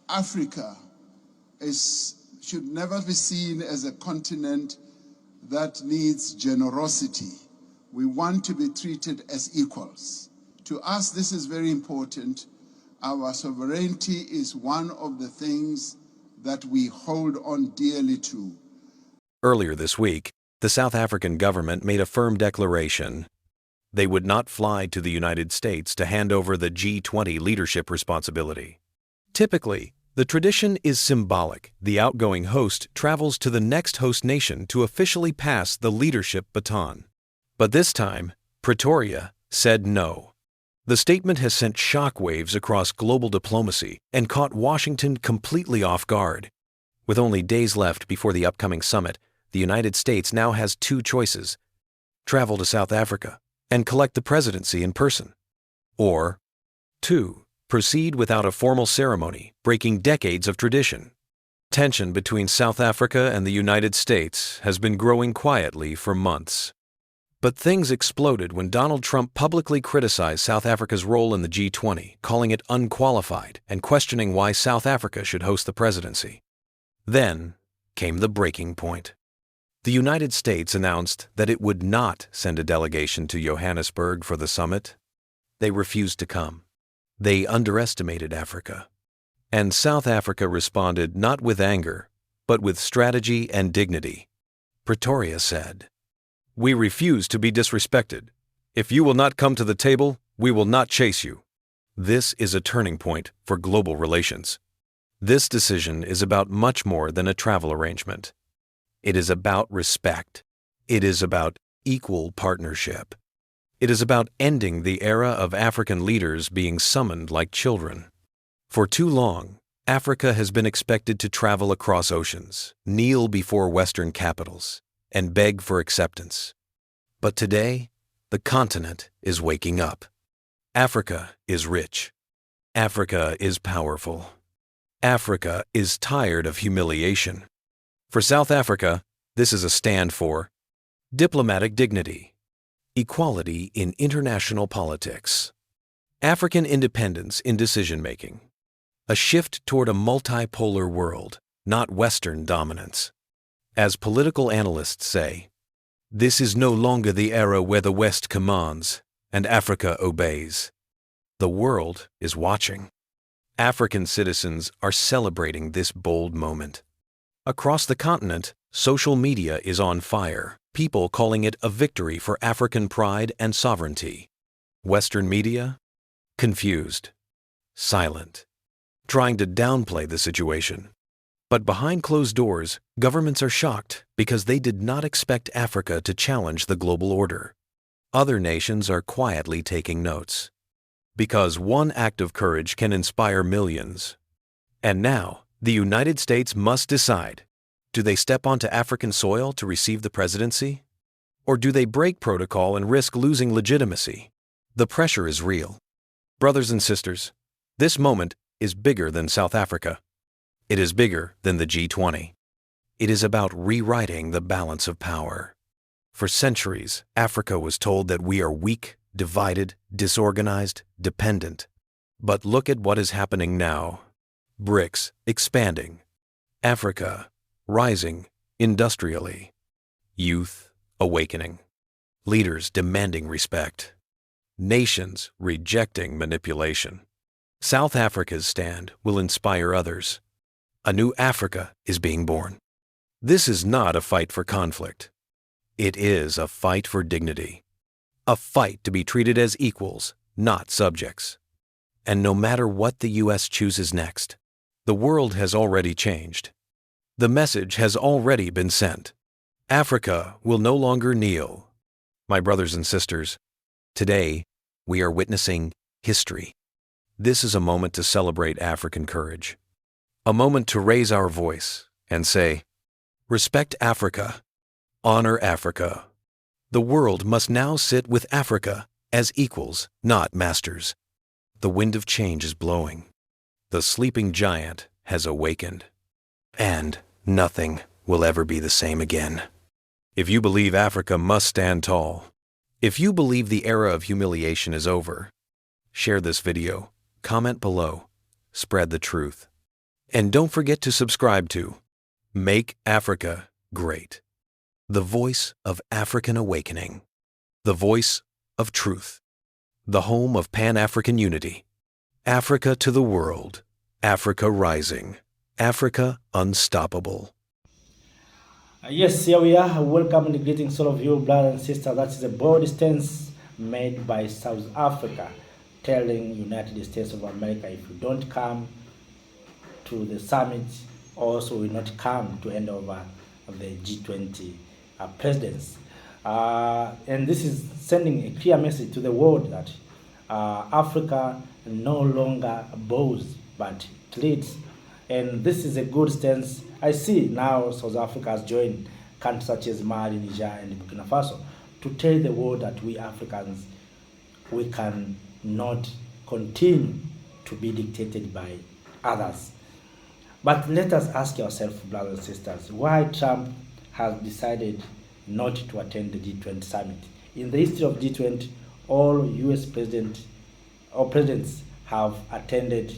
Africa should never be seen as a continent that needs generosity. We want to be treated as equals. To us, this is very important. Our sovereignty is one of the things that we hold on dearly to. Earlier this week, the South African government made a firm declaration. They would not fly to the United States to hand over the G20 leadership responsibility. Typically, the tradition is symbolic. The outgoing host travels to the next host nation to officially pass the leadership baton. But this time, Pretoria said no. The statement has sent shockwaves across global diplomacy and caught Washington completely off guard. With only days left before the upcoming summit, the United States now has two choices: travel to South Africa and collect the presidency in person, or 2. Proceed without a formal ceremony, breaking decades of tradition. Tension between South Africa and the United States has been growing quietly for months. But things exploded when Donald Trump publicly criticized South Africa's role in the G20, calling it unqualified and questioning why South Africa should host the presidency. Then came the breaking point. The United States announced that it would not send a delegation to Johannesburg for the summit. They refused to come. They underestimated Africa. And South Africa responded not with anger, but with strategy and dignity. Pretoria said, "We refuse to be disrespected. If you will not come to the table, we will not chase you." This is a turning point for global relations. This decision is about much more than a travel arrangement. It is about respect. It is about equal partnership. It is about ending the era of African leaders being summoned like children. For too long, Africa has been expected to travel across oceans, kneel before Western capitals, and beg for acceptance. But today, the continent is waking up. Africa is rich. Africa is powerful. Africa is tired of humiliation. For South Africa, this is a stand for diplomatic dignity, equality in international politics, African independence in decision-making, a shift toward a multipolar world, not Western dominance. As political analysts say, this is no longer the era where the West commands and Africa obeys. The world is watching. African citizens are celebrating this bold moment. Across the continent, social media is on fire, people calling it a victory for African pride and sovereignty. Western media? Confused, silent, trying to downplay the situation. But behind closed doors, governments are shocked because they did not expect Africa to challenge the global order. Other nations are quietly taking notes. Because one act of courage can inspire millions. And now, the United States must decide: do they step onto African soil to receive the presidency? Or do they break protocol and risk losing legitimacy? The pressure is real. Brothers and sisters, this moment is bigger than South Africa. It is bigger than the G20. It is about rewriting the balance of power. For centuries, Africa was told that we are weak, divided, disorganized, dependent. But look at what is happening now. BRICS expanding. Africa rising industrially. Youth awakening. Leaders demanding respect. Nations rejecting manipulation. South Africa's stand will inspire others. A new Africa is being born. This is not a fight for conflict. It is a fight for dignity. A fight to be treated as equals, not subjects. And no matter what the U.S. chooses next, the world has already changed. The message has already been sent. Africa will no longer kneel. My brothers and sisters, today we are witnessing history. This is a moment to celebrate African courage. A moment to raise our voice and say, respect Africa, honor Africa. The world must now sit with Africa as equals, not masters. The wind of change is blowing. The sleeping giant has awakened. And nothing will ever be the same again. If you believe Africa must stand tall, if you believe the era of humiliation is over, share this video, comment below, spread the truth. And don't forget to subscribe to Make Africa Great, the voice of African awakening, the voice of truth, the home of Pan-African unity. Africa to the world, Africa rising, Africa unstoppable. Yes, here we are. Welcome and greetings all of you, brothers and sisters. That is a bold stance made by South Africa, telling United States of America, if you don't come to the summit, also will not come to hand over the G20 presidency. And this is sending a clear message to the world that Africa no longer bows but leads. And this is a good stance. I see now South Africa has joined countries such as Mali, Niger, and Burkina Faso to tell the world that we Africans, we can not continue to be dictated by others. But let us ask ourselves, brothers and sisters, why Trump has decided not to attend the G20 summit. In the history of G20, all US presidents have attended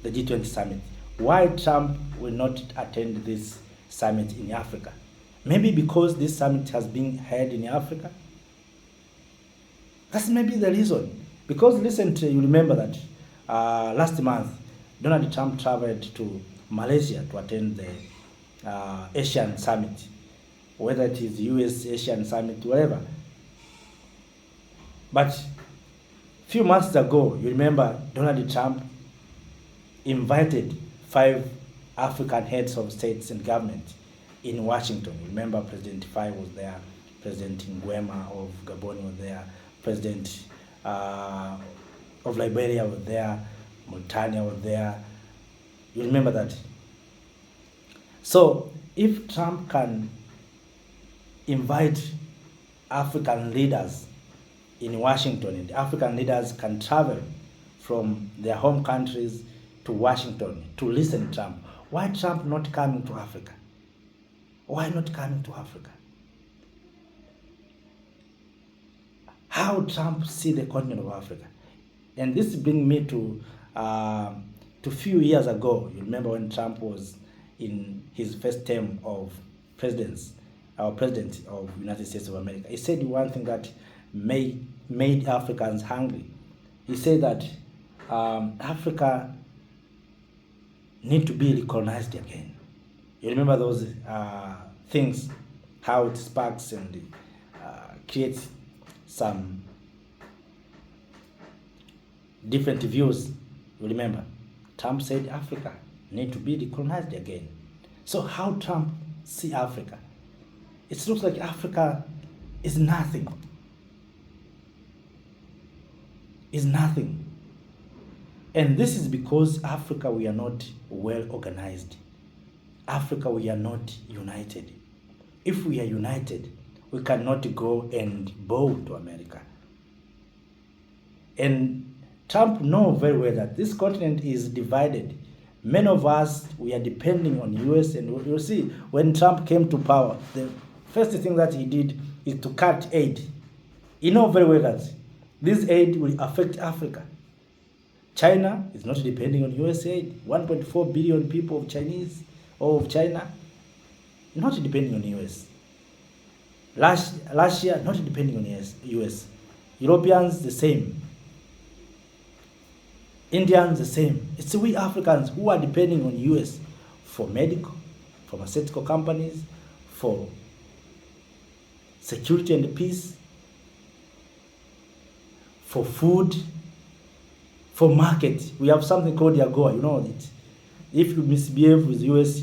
the G20 summit. Why Trump will not attend this summit in Africa? Maybe because this summit has been held in Africa? That's maybe the reason. Because recently, you remember that last month, Donald Trump traveled to Malaysia to attend the Asian summit, whether it is US Asian summit, whatever. But a few months ago, you remember Donald Trump invited 5 African heads of states and government in Washington. Remember, President Faye was there, President Nguema of Gabon was there, President of Liberia was there, Mauritania was there. You remember that? So, if Trump can invite African leaders in Washington, and African leaders can travel from their home countries to Washington to listen to Trump, why Trump not coming to Africa? Why not coming to Africa? How Trump see the continent of Africa? And this brings me to few years ago. You remember when Trump was in his first term of president of the United States of America. He said one thing that made Africans hungry. He said that Africa need to be recognized again. You remember those things, how it sparks and creates some different views. You remember, Trump said Africa need to be recognized again. So how Trump see Africa? It looks like Africa is nothing. Is nothing. And this is because Africa, we are not well organized. Africa, we are not united. If we are united, we cannot go and bow to America. And Trump knows very well that this continent is divided. Many of us, we are depending on US, and you'll see when Trump came to power, the first thing that he did is to cut aid. He knows very well that this aid will affect Africa. China is not depending on US aid. 1.4 billion people of China, not depending on US. Russia, not depending on US. Europeans, the same. Indians, the same. It's we Africans who are depending on US for medical, pharmaceutical companies, for security and peace, for food, for market. We have something called Yagoa, you know it. If you misbehave with US,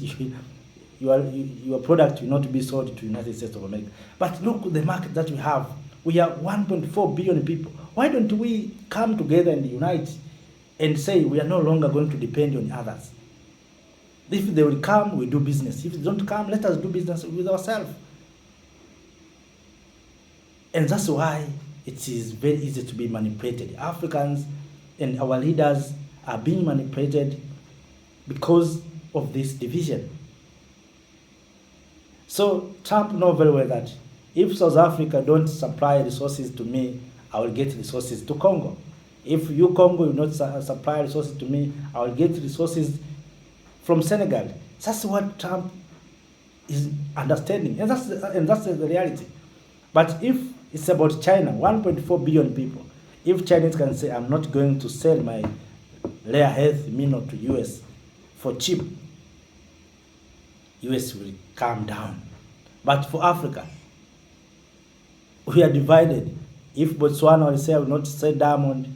your product will not be sold to the United States of America. But look at the market that we have. We are 1.4 billion people. Why don't we come together and unite and say we are no longer going to depend on others? If they will come, we do business. If they don't come, let us do business with ourselves. And that's why it is very easy to be manipulated. Africans and our leaders are being manipulated because of this division. So Trump knows very well that if South Africa don't supply resources to me, I will get resources to Congo. If you, Congo, will not supply resources to me, I will get resources from Senegal. That's what Trump is understanding, and that's the reality. But if it's about China, 1.4 billion people, if Chinese can say, I'm not going to sell my rare earth mineral to US for cheap, US will calm down. But for Africa, we are divided. If Botswana will say, I will not sell diamond,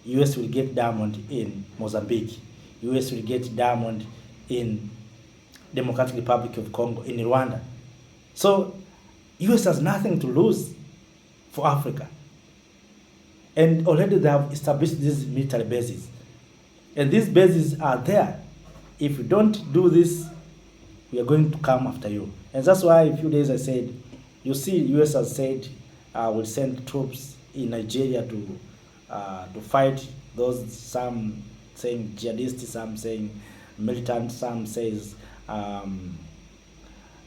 US will get diamond in Mozambique. US will get diamond in Democratic Republic of Congo, in Rwanda. So US has nothing to lose for Africa. And already they have established these military bases. And these bases are there. If you don't do this, we are going to come after you. And that's why a few days I said, you see, US has said will send troops in Nigeria to fight those, some saying jihadists, some saying militant, some says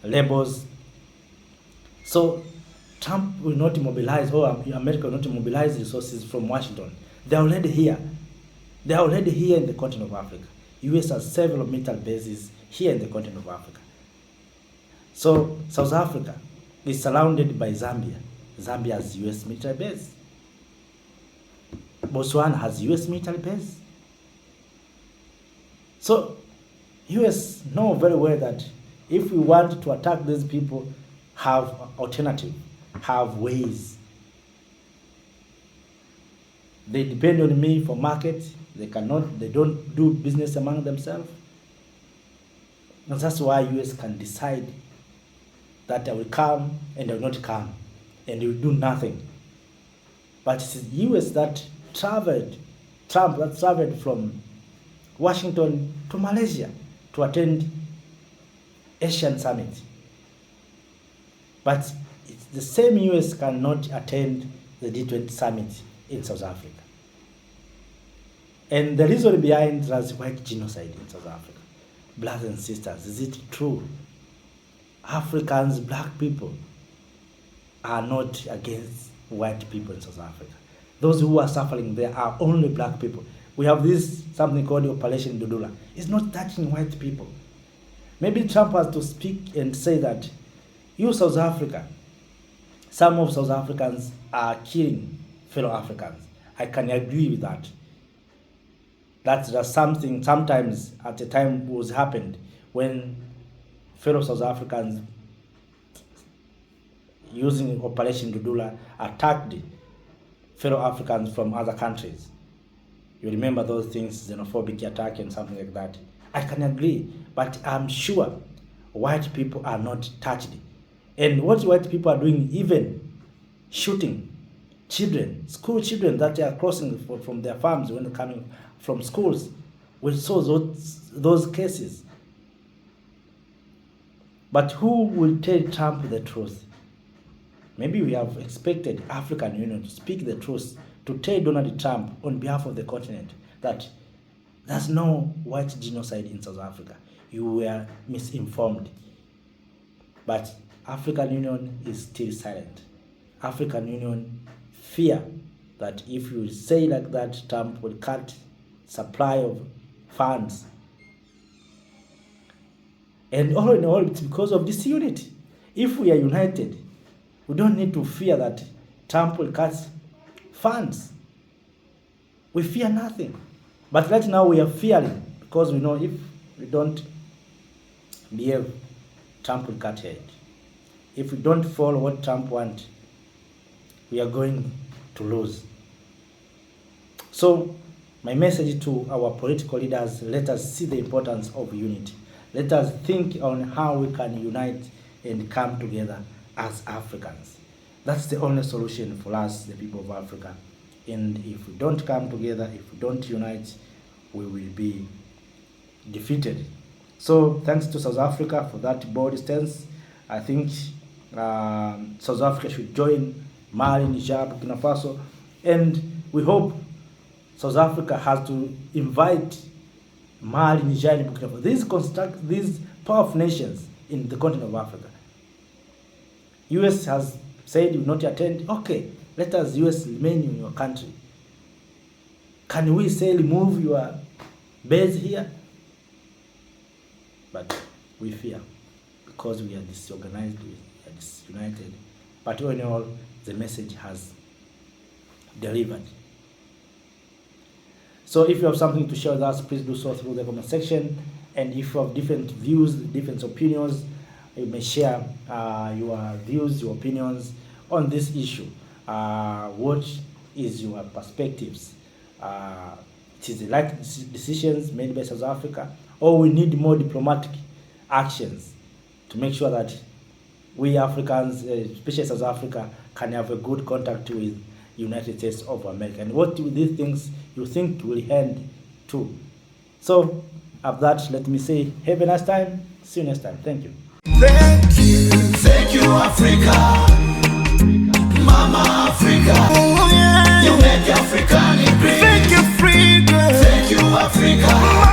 labels. So Trump will not mobilize, or America will not mobilize resources from Washington. They're already here. They're already here in the continent of Africa. US has several military bases here in the continent of Africa. So South Africa is surrounded by Zambia. Zambia has US military base. Botswana has US military base. So US know very well that if we want to attack these people, have alternative, have ways. They depend on me for market. They don't do business among themselves. And that's why US can decide that I will come and I will not come, and they will do nothing. But it's US that Trump that traveled from Washington to Malaysia to attend Asian Summit. But it's the same US cannot attend the G20 Summit in South Africa. And the reason behind was white genocide in South Africa. Brothers and sisters, is it true? Africans, black people, are not against white people in South Africa. Those who are suffering there are only black people. We have this something called Operation Dudula. It's not touching white people. Maybe Trump has to speak and say that you South Africa, some of South Africans are killing fellow Africans. I can agree with that. That's just something sometimes at the time was happened when fellow South Africans using Operation Dudula attacked fellow Africans from other countries. You remember those things, xenophobic attack and something like that. I can agree, but I'm sure white people are not touched. And what white people are doing, even shooting children, school children that are crossing from their farms when they're coming from schools. We saw those cases. But who will tell Trump the truth? Maybe we have expected African Union to speak the truth, to tell Donald Trump on behalf of the continent that there's no white genocide in South Africa. You were misinformed. But African Union is still silent. African Union fear that if you say like that, Trump will cut supply of funds. And all in all, it's because of disunity. If we are united, we don't need to fear that Trump will cut funds. We fear nothing. But right now we are fearing because we know if we don't behave, Trump will cut head. If we don't follow what Trump wants, we are going to lose. So my message to our political leaders, let us see the importance of unity. Let us think on how we can unite and come together as Africans. That's the only solution for us, the people of Africa. And if we don't come together, if we don't unite, we will be defeated. So thanks to South Africa for that bold stance. I think South Africa should join Mali, Niger, Burkina Faso. And we hope South Africa has to invite Mali, Niger, and Burkina Faso. These powerful nations in the continent of Africa. US has said will not attend. Okay, let us US remain in your country. Can we say remove your base here? but we fear because we are disorganized, we are disunited. But all in all, the message has delivered. So if you have something to share with us, please do so through the comment section. And if you have different views, different opinions, you may share your views, your opinions on this issue. What is your perspectives? It is the right decisions made by South Africa, or we need more diplomatic actions to make sure that we Africans, especially South Africa, can have a good contact with United States of America. And what do these things you think will end to? So, of that, let me say, have a nice time. See you next time. Thank you. Thank you, Africa, Mama Africa. Oh, yeah. You make African great. Thank you, Africa. Thank you, Africa.